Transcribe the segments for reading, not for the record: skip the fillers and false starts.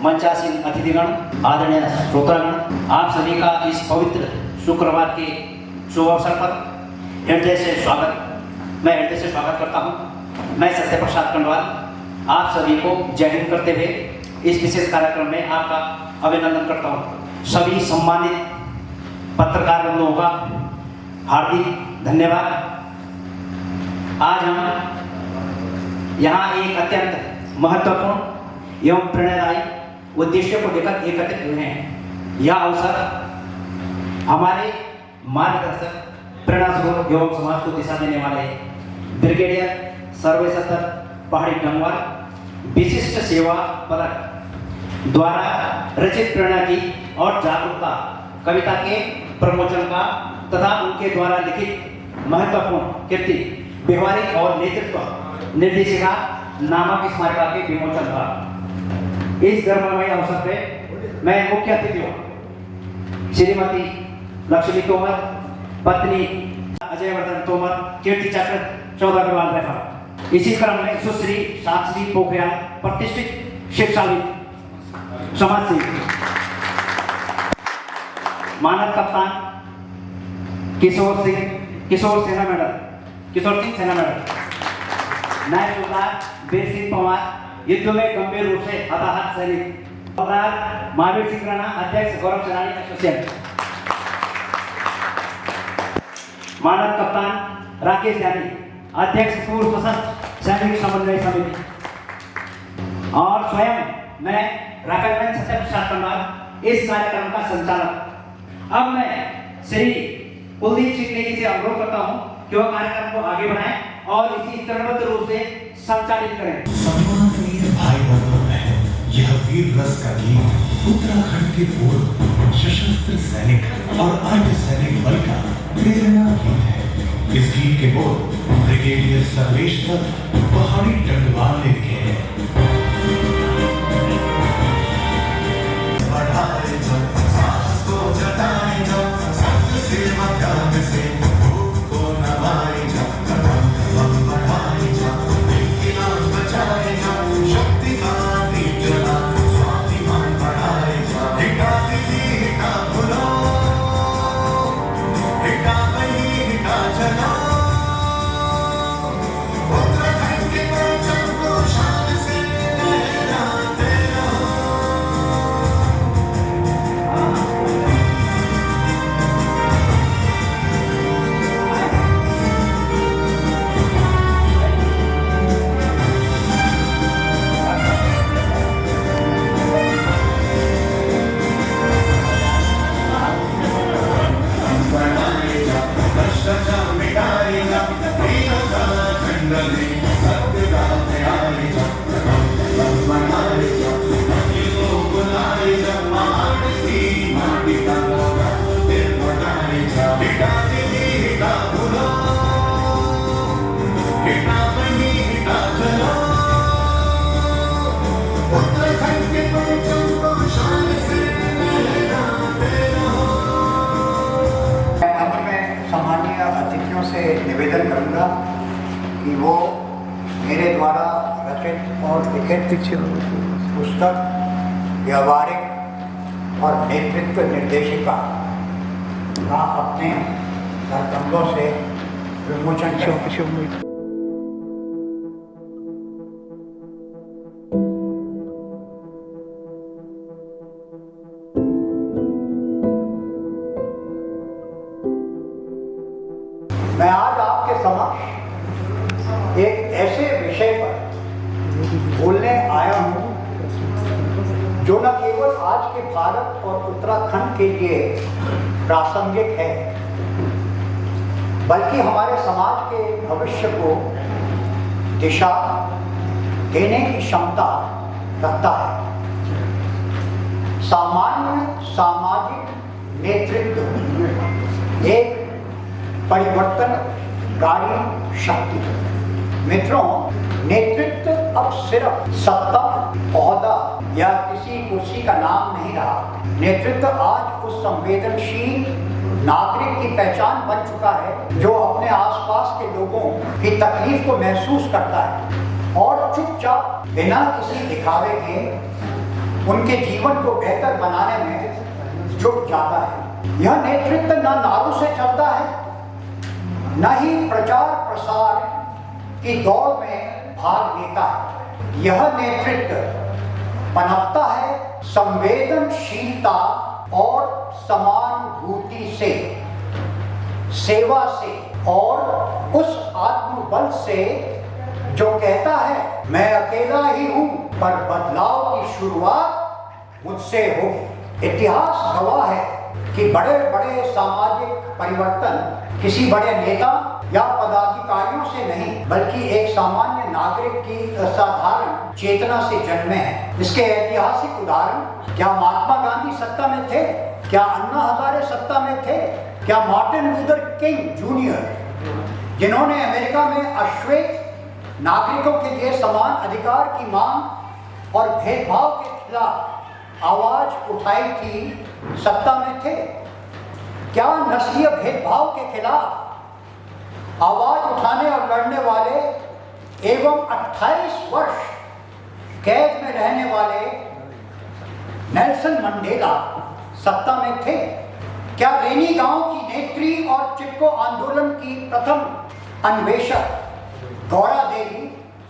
मंचासीन अतिथिगण, आदरणीय श्रोतागण, आप सभी का इस पवित्र शुक्रवार के शुभ अवसर पर मैं हृदय से स्वागत करता हूं। मैं सत्यप्रसाद कंडवाल आप सभी को जय हिंद करते हुए इस विशेष कार्यक्रम में आपका अभिनंदन करता हूं। सभी सम्मानित पत्रकार बंधुओं का हार्दिक धन्यवाद। आज हम यहाँ एक अत्यंत महत्वपूर्ण एवं प्रेरणादायी उद्देश्य को लेकर एकत्रित हुए हैं। यह अवसर हमारे मार्गदर्शक, प्रेरणास्रोत एवं समाज को दिशा देने वाले ब्रिगेडियर सर्वे सत्तर पहाड़ी टंगवाल विशिष्ट सेवा पदक द्वारा रचित प्रेरणा की और जागरूकता कविता के प्रमोचन का तथा उनके द्वारा लिखित महत्वपूर्ण कृति व्यवहारिक और नेतृत्व निर्देशिका नामक स्मारिका के विमोचन का। इस गर्ममय अवसर पे मैं मुख्य अतिथियों श्रीमती लक्ष्मी तोमर, पत्नी अजय वर्धन तोमर, कीर्ति चक्र 14 अग्रवाल रेखा। इसी क्रम में सुश्री साक्षी पोखरियाल, प्रतिष्ठित शिक्षाविद, समाजसेवी, मानद कप्तान किशोर सिंह सेना मेडल, नायब सुल्तान वीर सिंह पवार, युद्ध में गंभीर रूप से हताहत सैनिक, महावीर सिंह राणा, अध्यक्ष गौरव सेनानी एसोसिएशन, मानद कप्तान राकेश यानी, अध्यक्ष पूर्व सशस्त्र सैनिक समन्वय समिति, और स्वयं मैं राकेश सत्यप्रसाद कंडवाल इस कार्यक्रम का संचालक। अब मैं श्री कुलदीप सिंह नेगी से अनुरोध करता हूं कि वह कार्यक्रम को आगे बढ़ाएं और इसी चरणबद्ध रूप से संचालित करें। सम्माननीय भाई बंधुओं में यह वीर रस का गीत उत्तराखंड के पूर्व सशस्त्र सैनिक और अर्ध सैनिक बल का प्रेरणा गीत है। इस गीत के बोल ब्रिगेडियर सर्वेश दत्त पहाड़ी टंगवाल ने लिखे हैं। निवेदन करूंगा कि वो मेरे द्वारा रचित और लिखित पुस्तक व्यवहारिक और नेतृत्व निर्देशिका का अपने करतंबों से विमोचन करें। मैं आज आपके समक्ष एक ऐसे विषय पर बोलने आया हूं जो न केवल आज के भारत और उत्तराखंड के लिए प्रासंगिक है, बल्कि हमारे समाज के भविष्य को दिशा देने की क्षमता रखता है। सामान्य सामाजिक नेतृत्व एक परिवर्तनकारी शक्ति। मित्रों, नेतृत्व अब सिर्फ सत्ता, ओहदा या किसी कुर्सी का नाम नहीं रहा। नेतृत्व आज उस संवेदनशील नागरिक की पहचान बन चुका है जो अपने आसपास के लोगों की तकलीफ को महसूस करता है और चुपचाप बिना किसी दिखावे के उनके जीवन को बेहतर बनाने में जुट जाता है। यह नेतृत्व न नारों से चलता है, न ही प्रचार प्रसार की दौड़ में भाग लेता है। यह नेतृत्व पनपता है संवेदनशीलता और समानुभूति से, सेवा से और उस आत्मबल से जो कहता है मैं अकेला ही हूं पर बदलाव की शुरुआत मुझसे होगी। इतिहास गवाह है कि बड़े बड़े सामाजिक परिवर्तन किसी बड़े नेता या पदाधिकारियों से नहीं बल्कि एक सामान्य नागरिक की असाधारण चेतना से जन्मे हैं। इसके ऐतिहासिक उदाहरण, क्या महात्मा गांधी सत्ता में थे? क्या अन्ना हजारे सत्ता में थे? क्या मार्टिन लूथर किंग जूनियर, जिन्होंने अमेरिका में अश्वेत नागरिकों के लिए समान अधिकार की मांग और भेदभाव के खिलाफ आवाज उठाई थी, सत्ता में थे? क्या नस्लीय भेदभाव के खिलाफ आवाज उठाने और लड़ने वाले एवं 28 वर्ष कैद में रहने वाले नेल्सन मंडेला सत्ता में थे? क्या रेनी गांव की नेत्री और चिपको आंदोलन की प्रथम अन्वेषक गौरा देवी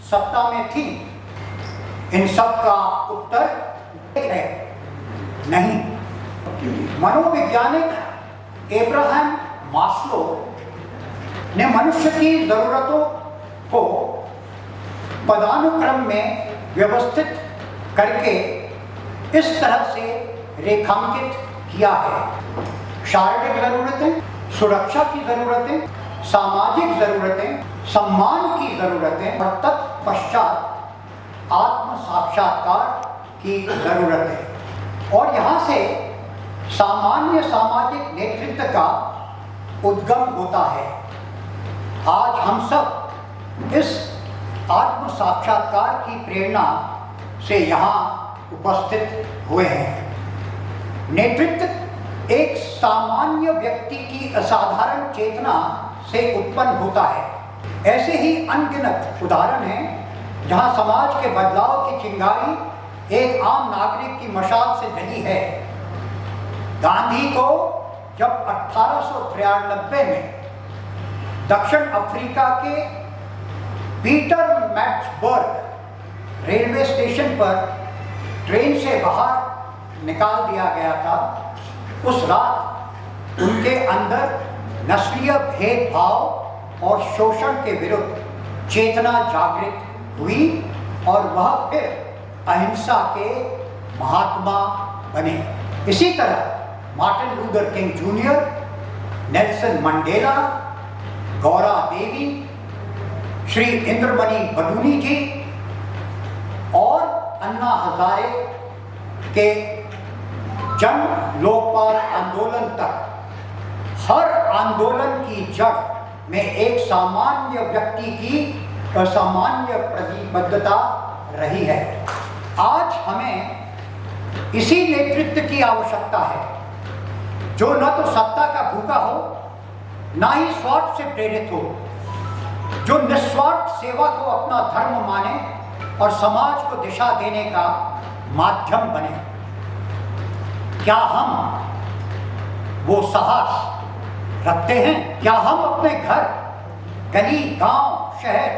सत्ता में थी? इन सब का उत्तर है नहीं। मनोवैज्ञानिक एब्राहम मास्लो ने मनुष्य की जरूरतों को पदानुक्रम में व्यवस्थित करके इस तरह से रेखांकित किया है। शारीरिक जरूरतें, सुरक्षा की जरूरतें, सामाजिक जरूरतें, सम्मान की जरूरतें और तत्पश्चात आत्म साक्षात्कार की जरूरत है। और यहाँ से सामान्य सामाजिक नेतृत्व का उद्गम होता है। आज हम सब इस आत्म साक्षात्कार की प्रेरणा से यहाँ उपस्थित हुए हैं। नेतृत्व एक सामान्य व्यक्ति की असाधारण चेतना से उत्पन्न होता है। ऐसे ही अनगिनत उदाहरण हैं जहाँ समाज के बदलाव की चिंगारी एक आम नागरिक की मशाल से जली है। गांधी को जब 1893 में दक्षिण अफ्रीका के पीटरमैट्सबर्ग रेलवे स्टेशन पर ट्रेन से बाहर निकाल दिया गया था, उस रात उनके अंदर नस्लीय भेदभाव और शोषण के विरुद्ध चेतना जागृत हुई और वह फिर अहिंसा के महात्मा बने। इसी तरह Martin Luther King junior, Nelson Mandela, Gaura Devi, Shri Indramani Baduni ji और अन्ना हजारे के जन लोकपाल आंदोलन तक हर आंदोलन की जड़ में एक सामान्य व्यक्ति की असामान्य प्रतिबद्धता रही है। आज हमें इसी नेतृत्व की आवश्यकता है जो न तो सत्ता का भूखा हो, ना ही स्वार्थ से प्रेरित हो, जो निस्वार्थ सेवा को अपना धर्म माने और समाज को दिशा देने का माध्यम बने। क्या हम वो साहस रखते हैं? क्या हम अपने घर, गली, गांव, शहर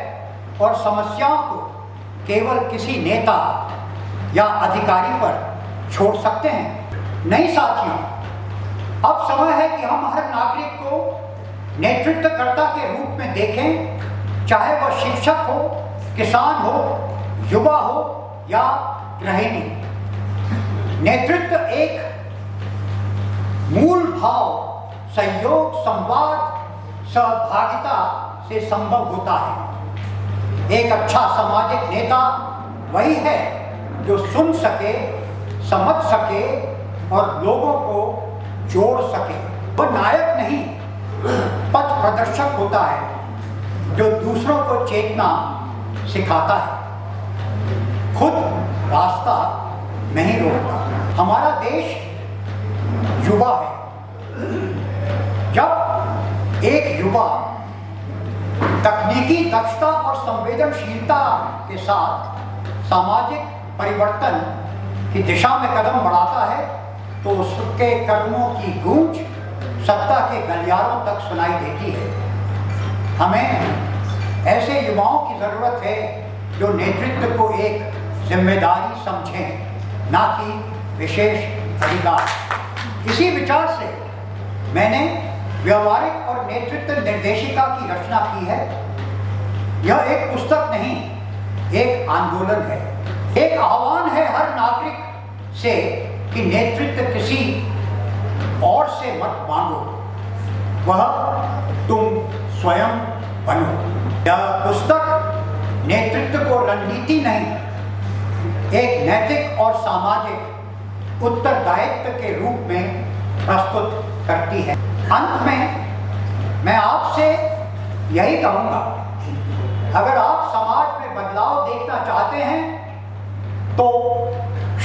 और समस्याओं को केवल किसी नेता या अधिकारी पर छोड़ सकते हैं? नहीं साथियों, अब समय है कि हम हर नागरिक को नेतृत्वकर्ता के रूप में देखें, चाहे वह शिक्षक हो, किसान हो, युवा हो या गृहिणी। नेतृत्व एक मूल भाव, सहयोग, संवाद, सहभागिता से संभव होता है। एक अच्छा सामाजिक नेता वही है जो सुन सके, समझ सके और लोगों को जोड़ सके। वह नायक नहीं, पथ प्रदर्शक होता है जो दूसरों को चेतना सिखाता है, खुद रास्ता नहीं रोकता। हमारा देश युवा है। जब एक युवा तकनीकी दक्षता और संवेदनशीलता के साथ सामाजिक परिवर्तन की दिशा में कदम बढ़ाता है तो उसके कदमों की गूंज सत्ता के गलियारों तक सुनाई देती है। हमें ऐसे युवाओं की ज़रूरत है जो नेतृत्व को एक जिम्मेदारी समझें, ना कि विशेष अधिकार। इसी विचार से मैंने व्यवहारिक और नेतृत्व निर्देशिका की रचना की है। यह एक पुस्तक नहीं, एक आंदोलन है, एक आह्वान है हर नागरिक से कि नेतृत्व किसी और से मत मांगो, वह तुम स्वयं बनो। यह पुस्तक नेतृत्व को रणनीति नहीं, एक नैतिक और सामाजिक उत्तरदायित्व के रूप में प्रस्तुत करती है। अंत में मैं आपसे यही कहूँगा, अगर आप समाज में बदलाव देखना चाहते हैं तो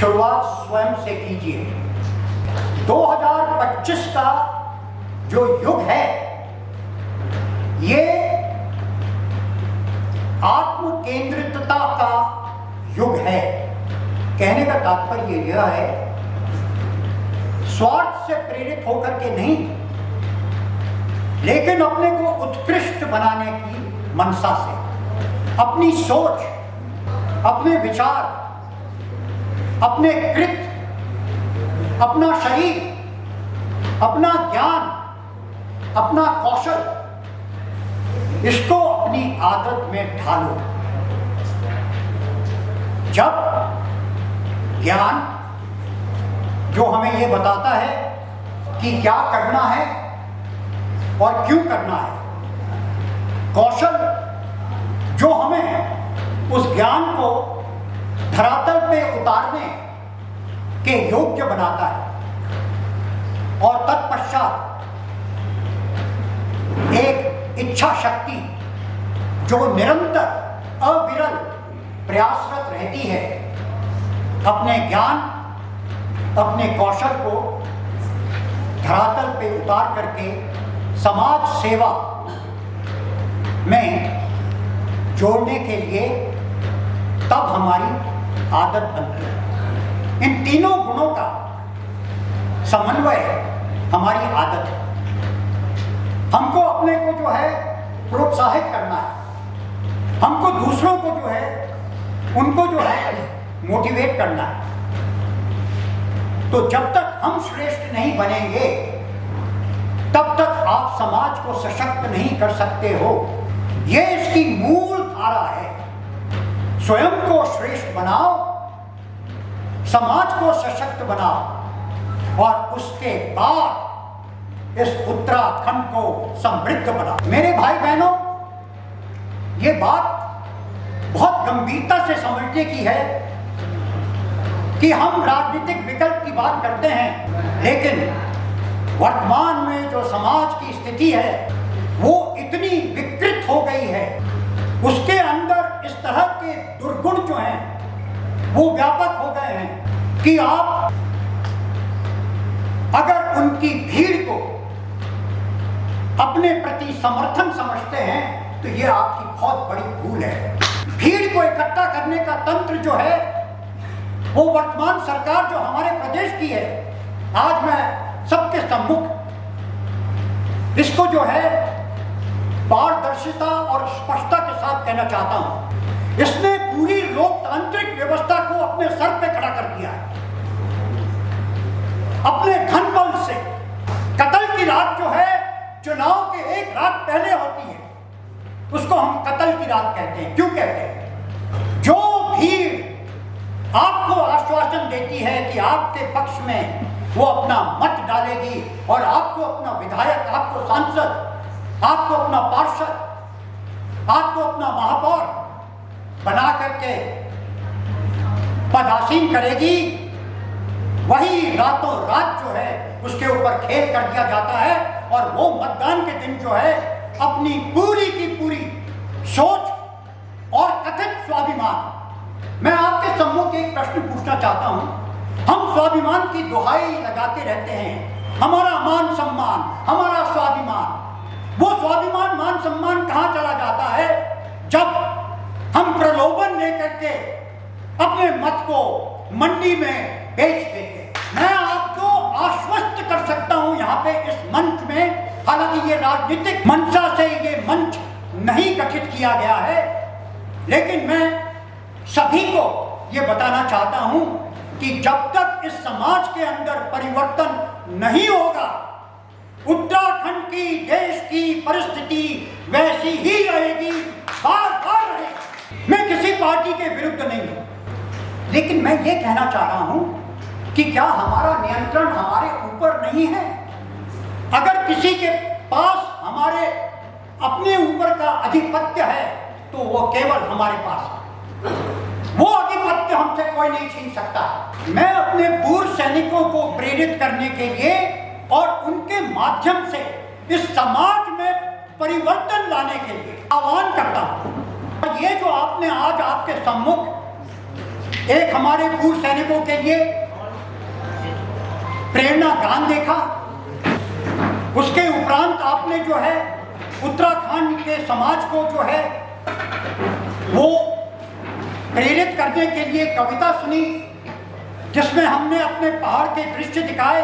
शुरुआत स्वयं से कीजिए। 2025 का जो युग है ये आत्म केंद्रितता का युग है। कहने का तात्पर्य यह है, स्वार्थ से प्रेरित होकर के नहीं, लेकिन अपने को उत्कृष्ट बनाने की मनसा से, अपनी सोच, अपने विचार, अपने कृत्य, अपना शरीर, अपना ज्ञान, अपना कौशल, इसको अपनी आदत में ढालो। जब ज्ञान जो हमें ये बताता है कि क्या करना है और क्यों करना है, कौशल जो हमें उस ज्ञान को धरातल पे उतारने के योग्य बनाता है, और तत्पश्चात एक इच्छा शक्ति जो निरंतर अविरल प्रयासरत रहती है अपने ज्ञान, अपने कौशल को धरातल पे उतार करके समाज सेवा में जोड़ने के लिए, तब हमारी आदत बनती है। इन तीनों गुणों का समन्वय हमारी आदत है। हमको अपने को जो है प्रोत्साहित करना है, हमको दूसरों को जो है उनको जो है मोटिवेट करना है। तो जब तक हम श्रेष्ठ नहीं बनेंगे तब तक आप समाज को सशक्त नहीं कर सकते हो। ये इसकी मूल धारा है। स्वयं को श्रेष्ठ बनाओ, समाज को सशक्त बनाओ, और उसके बाद इस उत्तराखंड को समृद्ध बनाओ। मेरे भाई बहनों, ये बात बहुत गंभीरता से समझने की है कि हम राजनीतिक विकल्प की बात करते हैं, लेकिन वर्तमान में जो समाज की स्थिति है वो इतनी विकृत हो गई है, उसके अंदर इस तरह के दुर्गुण जो हैं वो व्यापक हो गए हैं कि आप अगर उनकी भीड़ को अपने प्रति समर्थन समझते हैं तो ये आपकी बहुत बड़ी भूल है। भीड़ को इकट्ठा करने का तंत्र जो है वो वर्तमान सरकार जो हमारे प्रदेश की है, आज मैं सबके सम्मुख इसको जो है पारदर्शिता और स्पष्टता के साथ कहना चाहता हूं। इसने पूरी लोकतांत्रिक व्यवस्था को अपने सर पे खड़ा कर दिया है। अपने धन बल से कत्ल की रात जो है, चुनाव के एक रात पहले होती है, उसको हम कत्ल की रात कहते हैं। क्यों कहते हैं? जो भीड़ आपको आश्वासन देती है कि आपके पक्ष में वो अपना मत डालेगी और आपको अपना विधायक, आपको सांसद, आपको अपना पार्षद, आपको अपना महापौर बना करके पदासीन करेगी, वही रातों रात जो है उसके ऊपर खेल कर दिया जाता है, और वो मतदान के दिन जो है अपनी पूरी की पूरी सोच और कथित स्वाभिमान। मैं आपके सम्मुख एक प्रश्न पूछना चाहता हूं। हम स्वाभिमान की दुहाई लगाते रहते हैं, हमारा मान सम्मान, हमारा स्वाभिमान। वो स्वाभिमान मान सम्मान कहां चला जाता है जब हम प्रलोभन लेकर के अपने मत को मंडी में बेच देते। मैं आपको आश्वस्त कर सकता हूं यहाँ पे इस मंच में, हालांकि ये राजनीतिक मंशा से ये मंच नहीं गठित किया गया है, लेकिन मैं सभी को ये बताना चाहता हूं कि जब तक इस समाज के अंदर परिवर्तन नहीं होगा, उत्तराखंड की देश की परिस्थिति वैसी ही रहेगी, बार बार रहेगी। मैं किसी पार्टी के विरुद्ध नहीं हूं, लेकिन मैं ये कहना चाह रहा हूं कि क्या हमारा नियंत्रण हमारे ऊपर नहीं है? अगर किसी के पास हमारे अपने ऊपर का आधिपत्य है तो वो केवल हमारे पास है, वो आधिपत्य हमसे कोई नहीं छीन सकता। मैं अपने पूर्व सैनिकों को प्रेरित करने के लिए और उनके माध्यम से इस समाज में परिवर्तन लाने के लिए आह्वान करता हूं। और ये जो आपने आज आपके सम्मुख एक हमारे पूर्व सैनिकों के लिए प्रेरणा गान देखा, उसके उपरांत आपने जो है उत्तराखंड के समाज को जो है वो प्रेरित करने के लिए कविता सुनी, जिसमें हमने अपने पहाड़ के दृश्य दिखाए,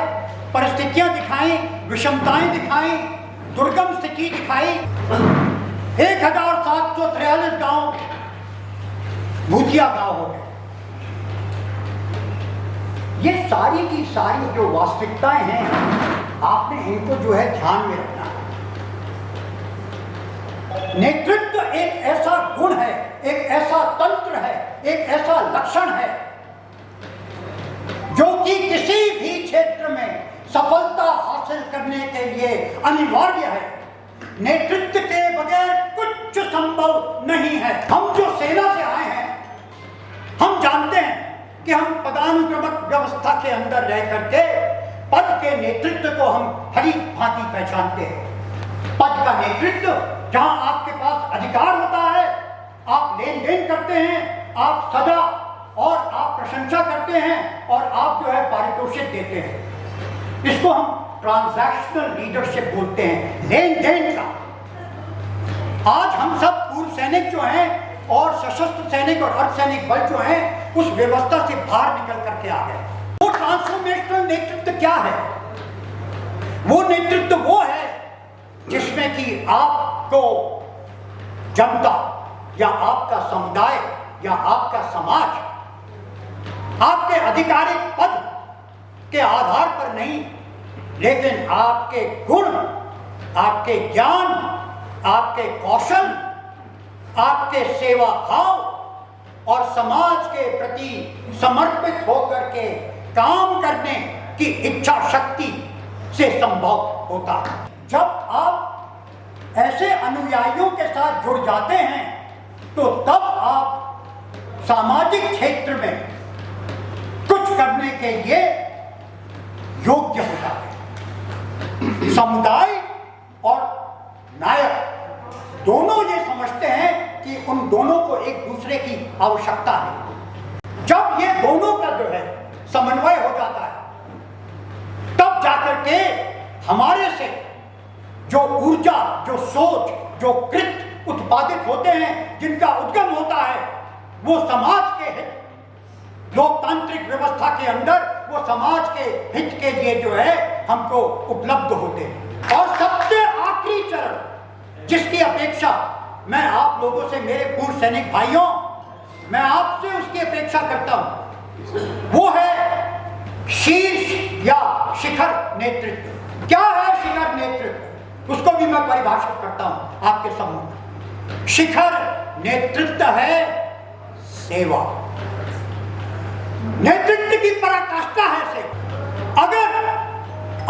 परिस्थितियां दिखाई, विषमताएं दिखाई, दुर्गम स्थिति दिखाई। 1743 गांव भूतिया गांव हो गए। ये सारी की सारी जो वास्तविकताएं हैं, आपने इनको जो है ध्यान में रखना है। नेतृत्व एक ऐसा गुण है, एक ऐसा तंत्र है, एक ऐसा लक्षण है जो कि किसी भी क्षेत्र में सफलता हासिल करने के लिए अनिवार्य है। नेतृत्व के बगैर कुछ संभव नहीं है। हम जो सेना से आए हैं, हम जानते हैं कि हम पदानुक्रमिक व्यवस्था के अंदर रह करके पद के नेतृत्व को हम हरी भांति पहचानते हैं। पद का नेतृत्व जहां आपके पास अधिकार होता है, आप लेन देन करते हैं, आप सजा और आप प्रशंसा करते हैं और आप जो है पारितोषिक देते हैं। इसको हम ट्रांजैक्शनल लीडरशिप बोलते हैं, लेन देन का। आज हम सब पूर्व सैनिक जो हैं और सशस्त्र सैनिक और अर्धसैनिक बल जो हैं, उस व्यवस्था से बाहर निकल करके आ गए। वो ट्रांसफॉर्मेशनल नेतृत्व क्या है? वो नेतृत्व वो है जिसमें कि आपको जनता या आपका समुदाय या आपका समाज आपके आधिकारिक पद के आधार पर नहीं, लेकिन आपके गुण, आपके ज्ञान, आपके कौशल, आपके सेवा भाव और समाज के प्रति समर्पित होकर के काम करने की इच्छा शक्ति से संभव होता है। जब आप ऐसे अनुयायियों के साथ जुड़ जाते हैं तो तब आप सामाजिक क्षेत्र में कुछ करने के लिए योग्य हो जाते हैं। समुदाय और नायक दोनों ये समझते हैं कि उन दोनों को एक दूसरे की आवश्यकता है। जब ये दोनों का जो है समन्वय हो जाता है, तब जाकर के हमारे से जो ऊर्जा, जो सोच, जो कृत्य उत्पादित होते हैं, जिनका उद्गम होता है, वो समाज के हित, लोकतांत्रिक व्यवस्था के अंदर वो समाज के हित के लिए जो है हमको उपलब्ध होते हैं। और सबसे आखिरी चरण जिसकी अपेक्षा मैं आप लोगों से, मेरे पूर्व सैनिक भाइयों, मैं आपसे उसकी अपेक्षा करता हूं, वो है शीर्ष या शिखर नेतृत्व। क्या है शिखर नेतृत्व? उसको भी मैं परिभाषित करता हूं आपके सम्मुख। शिखर नेतृत्व है सेवा। नेतृत्व की पराकाष्ठा है सेवा। अगर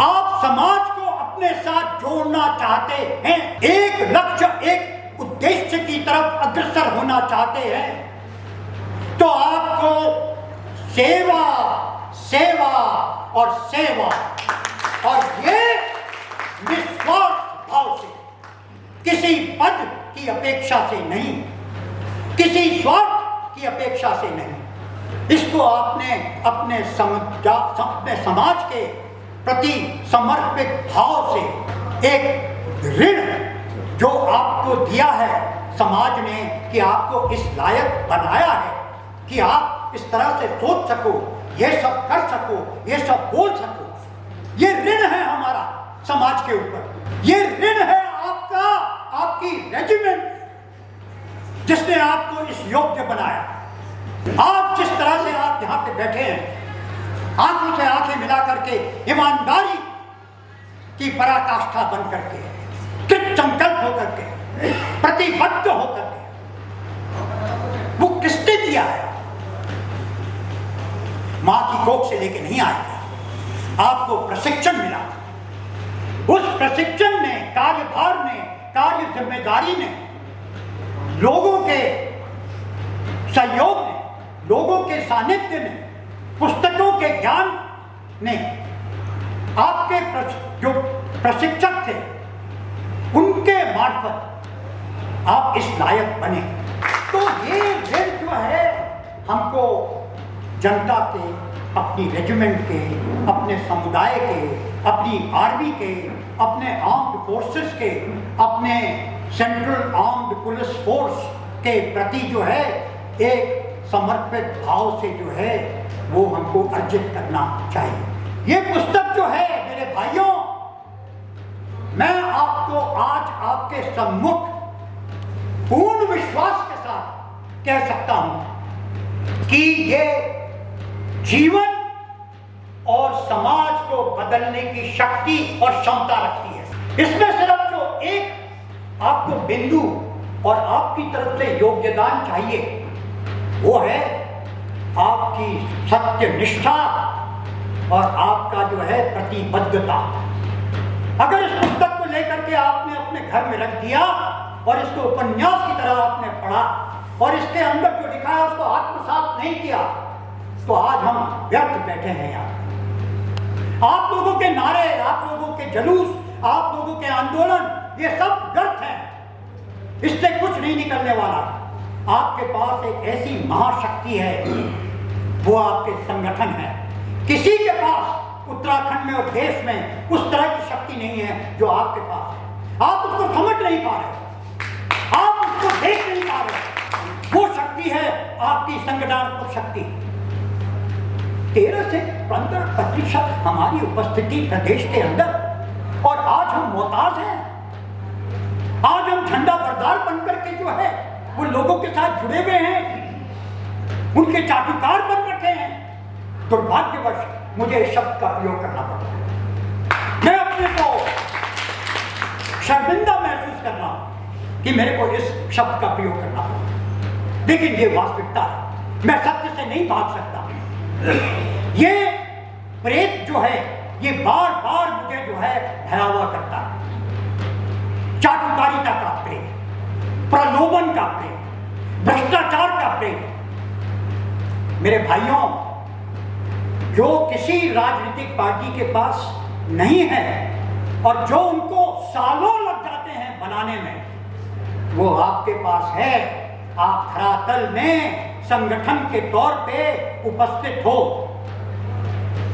आप समाज को अपने साथ जोड़ना चाहते हैं, एक लक्ष्य, एक उद्देश्य की तरफ अग्रसर होना चाहते हैं, तो आपको सेवा, सेवा और सेवा, और ये निस्वार्थ भाव से, किसी पद की अपेक्षा से नहीं, किसी स्वार्थ की अपेक्षा से नहीं, इसको आपने अपने समाज के प्रति समर्पित भाव से एक ऋण जो आपको दिया है समाज ने, कि आपको इस लायक बनाया है कि आप इस तरह से सोच सको, ये सब कर सको, ये सब बोल सको, ये ऋण है हमारा समाज के ऊपर। ये ऋण है आपका, आपकी रेजिमेंट जिसने आपको इस योग्य बनाया। आप जिस तरह से आप यहाँ पे बैठे हैं, आंखों से आंखें मिला करके, ईमानदारी की पराकाष्ठा बन करके, कृत संकल्प होकर के, प्रतिबद्ध होकर के, वो किसने दिया है? मां की कोख से लेके नहीं आया, आपको प्रशिक्षण मिला। उस प्रशिक्षण ने, कार्यभार ने, कार्य जिम्मेदारी ने, लोगों के सहयोग ने, लोगों के सानिध्य ने, पुस्तकों के ज्ञान ने, आपके जो प्रशिक्षक थे उनके मार्फत आप इस लायक बने। तो ये ऋण जो है हमको जनता के, अपनी रेजिमेंट के, अपने समुदाय के, अपनी आर्मी के, अपने आर्म्ड फोर्सेस के, अपने सेंट्रल आर्म्ड पुलिस फोर्स के प्रति जो है एक समर्पित भाव से जो है वो हमको अर्जित करना चाहिए। ये पुस्तक जो है मेरे भाइयों, मैं आपको आज आपके सम्मुख पूर्ण विश्वास के साथ कह सकता हूं कि ये जीवन और समाज को बदलने की शक्ति और क्षमता रखती है। इसमें सिर्फ जो एक आपको बिंदु और आपकी तरफ से योगदान चाहिए वो है आपकी सत्य निष्ठा और आपका जो है प्रतिबद्धता। अगर इस पुस्तक को लेकर के आपने अपने घर में रख दिया और इसको उपन्यास की तरह आपने पढ़ा और इसके अंदर जो लिखा है उसको आत्मसात नहीं किया, तो आज हम व्यर्थ बैठे हैं यहाँ। आप लोगों के नारे, आप लोगों के जुलूस, आप लोगों के आंदोलन, ये सब व्यर्थ हैं। इससे कुछ नहीं निकलने वाला। आपके पास एक ऐसी महाशक्ति है, वो आपके संगठन है। किसी के पास उत्तराखंड में और देश में उस तरह की शक्ति नहीं है जो आपके पास है। आप उसको समझ नहीं पा रहे, आप उसको देख नहीं पा रहे। वो शक्ति है आपकी संगठनात्मक शक्ति। 13 से 15% हमारी उपस्थिति प्रदेश के अंदर, और आज हम मोहताज हैं। आज हम झंडा बरदार बनकर के जो है वो लोगों के साथ जुड़े हुए हैं, उनके चाटुकार बन रखे हैं। दुर्भाग्यवश मुझे इस शब्द का प्रयोग करना पड़ता है। मैं अपने को शर्मिंदा महसूस कर रहा हूं कि मेरे को इस शब्द का प्रयोग करना पड़ता, लेकिन ये वास्तविकता है। मैं सत्य से नहीं भाग सकता। ये प्रेत जो है ये बार बार मुझे जो है भयावह करता है। चाटुकारिता का प्रेत, प्रलोभन का प्रेत, भ्रष्टाचार का प्रेत। मेरे भाइयों, जो किसी राजनीतिक पार्टी के पास नहीं है और जो उनको सालों लग जाते हैं बनाने में, वो आपके पास है। आप धरातल में संगठन के तौर पे उपस्थित हो।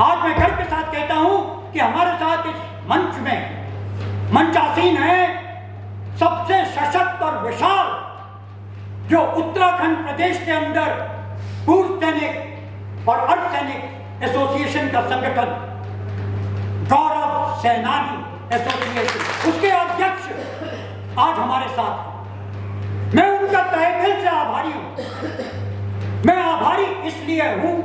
आज मैं गर्व के साथ कहता हूं कि हमारे साथ इस मंच में मंचासीन है सबसे सशक्त और विशाल जो उत्तराखंड प्रदेश के अंदर पूर्व सैनिक और अर्धसैनिक एसोसिएशन का संगठन, गौरव सेनानी एसोसिएशन, उसके अध्यक्ष आज हमारे साथ। मैं उनका तहे दिल से आभारी हूं। मैं आभारी इसलिए हूं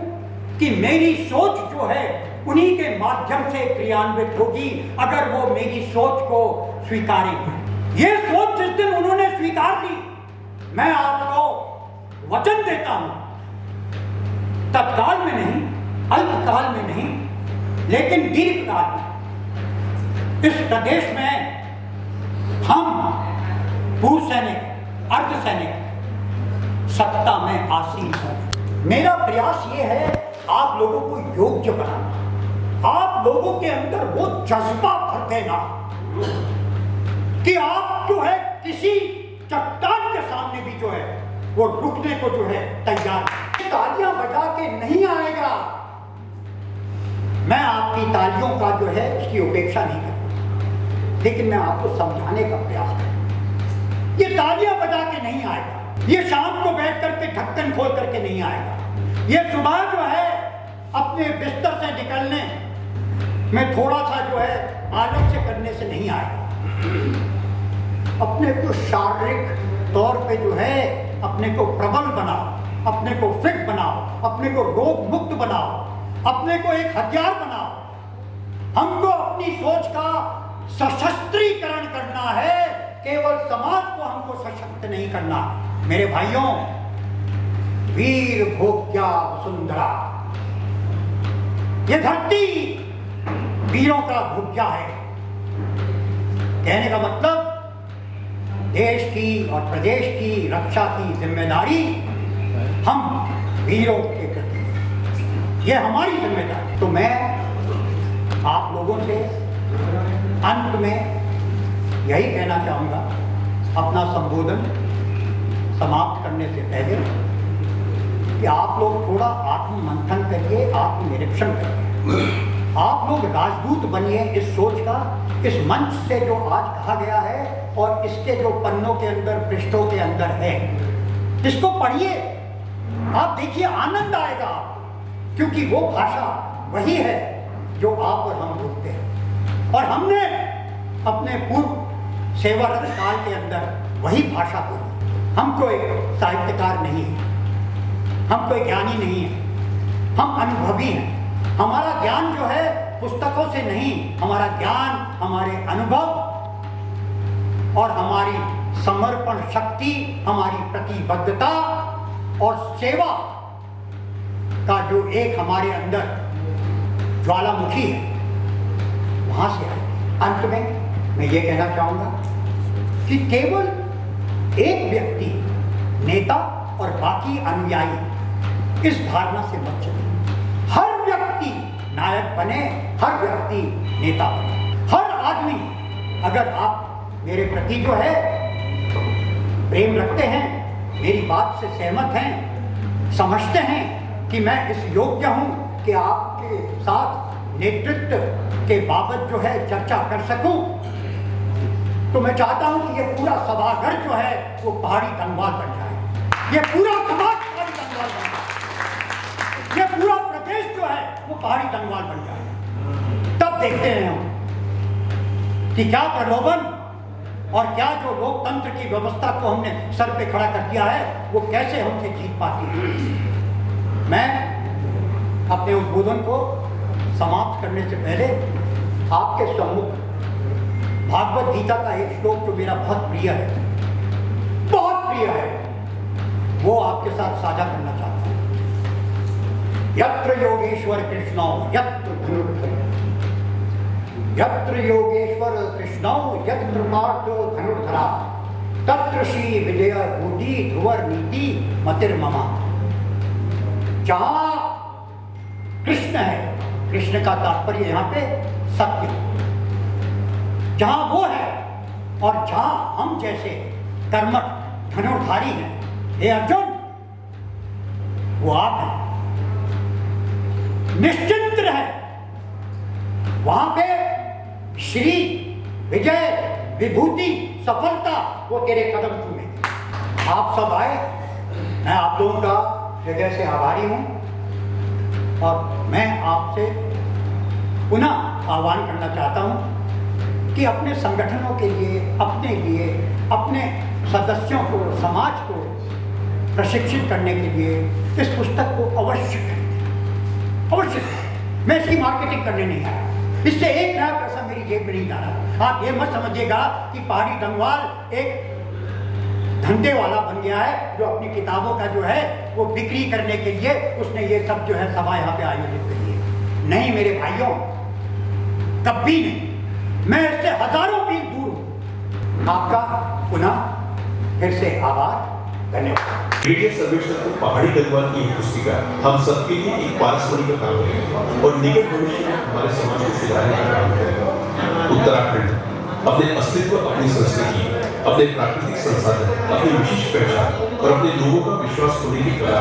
कि मेरी सोच जो है उन्हीं के माध्यम से क्रियान्वित होगी अगर वो मेरी सोच को स्वीकारेंगे। ये सोच जिस दिन उन्होंने स्वीकार ली, मैं आपको वचन देता हूं, तत्काल में नहीं, अल्पकाल में नहीं, लेकिन दीर्घकाल में इस प्रदेश में हम पूर्व सैनिक, अर्धसैनिक सत्ता में आसीन हो। मेरा प्रयास ये है आप लोगों को योग्य बनाना, आप लोगों के अंदर वो जज्बा भर देना कि आप जो है किसी चट्टान के सामने भी जो है वो रुकने को जो है तैयार। तालियां बजा के नहीं आएगा। मैं आपकी तालियों का जो है उसकी उपेक्षा नहीं करता, लेकिन मैं आपको समझाने का प्रयास करता। ये तालियां बजा के नहीं आएगा, ये शाम को बैठ करके ढक्कन खोल करके नहीं आएगा। ये सुबह जो है अपने बिस्तर से निकलने में थोड़ा सा जो है आलस्य करने से नहीं आएगा। अपने को शारीरिक तौर पे जो है अपने को प्रबल बनाओ, अपने को फिट बनाओ, अपने को रोग मुक्त बनाओ, अपने को एक हथियार बनाओ। हमको अपनी सोच का सशस्त्रीकरण करना है, केवल समाज को हमको सशक्त नहीं करना। मेरे भाइयों, वीर भोग्या वसुंधरा, ये धरती वीरों का भोग्या है। कहने का मतलब देश की और प्रदेश की रक्षा की जिम्मेदारी हम वीरों के प्रति, ये हमारी जिम्मेदारी। तो मैं आप लोगों से अंत में यही कहना चाहूँगा, अपना संबोधन समाप्त करने से पहले, कि आप लोग थोड़ा आत्ममंथन करिए, आत्मनिरीक्षण करिए। आप लोग राजदूत बनिए इस सोच का, इस मंच से जो आज कहा गया है और इसके जो पन्नों के अंदर, पृष्ठों के अंदर है, इसको पढ़िए। आप देखिए, आनंद आएगा आपको, क्योंकि वो भाषा वही है जो आप और हम बोलते हैं। और हमने अपने पूर्व सेवारत काल के अंदर वही भाषा बोली। हम कोई साहित्यकार नहीं है, हम कोई ज्ञानी नहीं है, हम अनुभवी हैं। हमारा ज्ञान जो है पुस्तकों से नहीं, हमारा ज्ञान हमारे अनुभव और हमारी समर्पण शक्ति, हमारी प्रतिबद्धता और सेवा का जो एक हमारे अंदर ज्वालामुखी है, वहां से आए। अंत में मैं ये कहना चाहूंगा कि केवल एक व्यक्ति नेता और बाकी अनुयायी, इस धारणा से बच चले। हर व्यक्ति नायक बने, हर व्यक्ति नेता बने। हर आदमी, अगर आप मेरे प्रति जो है प्रेम रखते हैं, मेरी बात से सहमत हैं, समझते हैं कि मैं इस योग्य हूं कि आपके साथ नेतृत्व के बाबत जो है चर्चा कर सकूं, तो मैं चाहता हूं कि ये पूरा सभाघर जो है वो पहाड़ी गंगवाल बन जाए, ये पूरा समाज पहाड़ी गंगवाल बन जाए, ये पूरा प्रदेश जो है वो पहाड़ी गंगवाल बन जाए। तब देखते हैं हम कि क्या प्रलोभन और क्या जो लोकतंत्र की व्यवस्था को हमने सर पे खड़ा कर दिया है, वो कैसे हमसे जीत पाती है। मैं अपने उद्बोधन को समाप्त करने से पहले आपके सम्मुख भागवत गीता का एक श्लोक जो मेरा बहुत प्रिय है, बहुत प्रिय है, वो आपके साथ साझा करना चाहता हूं। यत्र योगेश्वर कृष्णो यत्र धनुर्धर, यत्र योगेश्वर कृष्णो यत्र पार्थो धनुर्धरा, तत्र श्री विजय बूटी ध्रुवर नीति मतिर्ममा। जहां कृष्ण है, कृष्ण का तात्पर्य यहाँ पे सत्य, जहां वो है और जहां हम जैसे कर्मठ धनुर्धारी हैं, हे अर्जुन, वो आप हैं। निश्चिंत रहे, वहां पे श्री विजय विभूति सफलता वो तेरे कदम चूमे। आप सब आए, मैं आप लोगों का हृदय से आभारी हूं और मैं आपसे पुनः आह्वान करना चाहता हूं कि अपने संगठनों के लिए, अपने सदस्यों को, समाज को प्रशिक्षित करने के लिए इस पुस्तक को अवश्य करें, अवश्य। मैं इसकी मार्केटिंग करने नहीं आया, इससे एक नया पैसा मेरी जेब में नहीं जा रहा। आप ये मत समझिएगा कि पहाड़ी गंगवाल एक धंधे वाला बन गया है जो अपनी किताबों का जो है वो बिक्री करने के लिए उसने ये सब जो है सभा यहाँ पे आयोजित करी है। नहीं मेरे भाइयों, कभी नहीं। मैं इससे हजारों मील दूर हूं। आपका पुनः फिर से आभार, धन्यवाद। मीडिया सर्वेक्षण को पहाड़ी गंगवाल की एक पुस्तिका हम सबके लिए एक पारस्परिक का काम करेगा और निकट भविष्य में हमारे समाज को सुधारने का काम करेगा। उत्तराखंड अपने अस्तित्व, अपनी संस्कृति, अपने प्राकृतिक संसाधन, अपनी विशिष्ट पहचान और अपने लोगों का विश्वास होने की कला